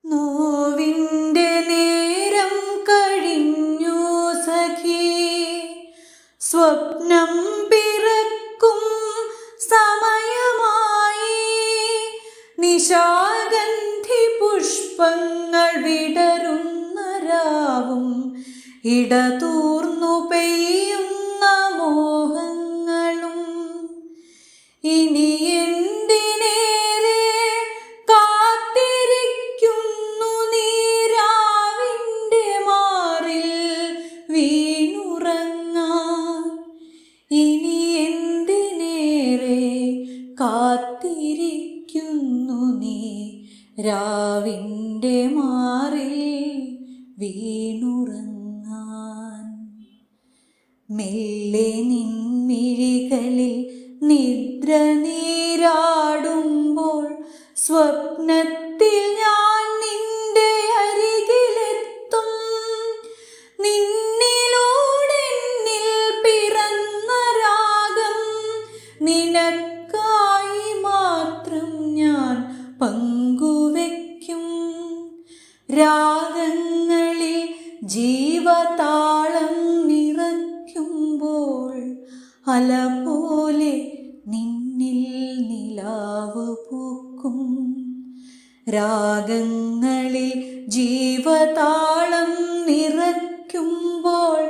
നോവിൻ്റെ നേരം കഴിഞ്ഞു സഖി, സ്വപ്നം പിറക്കും സമയമായി. നിശാഗന്ധി പുഷ്പങ്ങൾ വിടരുന്ന രാവും ഇടതൂർന്നു പെയ്യുന്ന മോഹങ്ങളും. ഇനി എന്തിനേറെ കാത്തിരിക്കുന്നു നീരാവിൻ്റെ മാറിൽ വീണുറങ്ങാൻ. ഇനി എന്തിനേറെ കാത്തിരിക്കുന്നു നീ രാവിൻ്റെ മാറിൽ വീണുറങ്ങാൻ. മെല്ലെ നിൻമിഴികളിൽ നിദ്ര നീരാടുമ്പോൾ സ്വപ്നത്തിൽ ഞാൻ നിന്റെ അരികിലെത്തും. നിന്നിലൂടെ എന്നിൽ പിറന്ന രാഗം നിനക്കായി മാത്രം ഞാൻ പങ്കുവെക്കും. രാഗങ്ങളിൽ ജീവതാളം നിറയ്ക്കുമ്പോൾ അല പോലെ നിന്നിൽ നിലാവ് പൂക്കും. രാഗങ്ങളിൽ ജീവതാളം നിറയ്ക്കുമ്പോൾ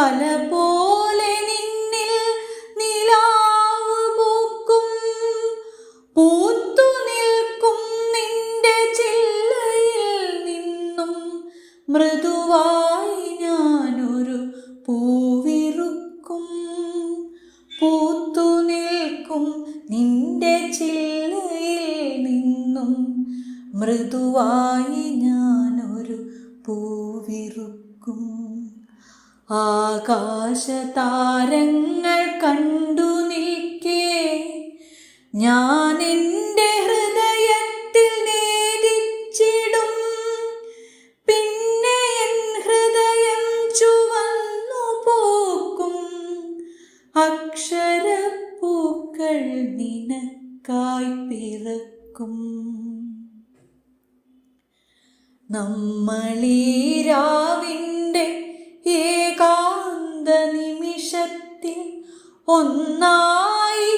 അല പോലെ നിന്നിൽ നിലാവ് പൂക്കും. പൂത്തു നിൽക്കും നിന്റെ ചില്ലയിൽ നിന്നും മൃദുവായി ഞാനൊരു പൂവിറുക്കും. പൂത്തു നിൽക്കും നിന്റെ ചില്ലയിൽ നിന്നും മൃദുവായി ഞാനൊരു പൂവിറുക്കും. ആകാശതാരങ്ങൾ കണ്ടു നിൽക്കേ ഞാൻ എൻ്റെ ഹൃദയത്തിൽ നേദിച്ചിടും. പിന്നെ എൻ ഹൃദയം ചുവന്നു പൂക്കും. അക്ഷരപ്പൂക്കൾ നിനക്കായി പിറക്കും. നമ്മളീ രാവിൻ്റെ ഏകാന്ത നിമിഷത്തിൽ ഒന്നായി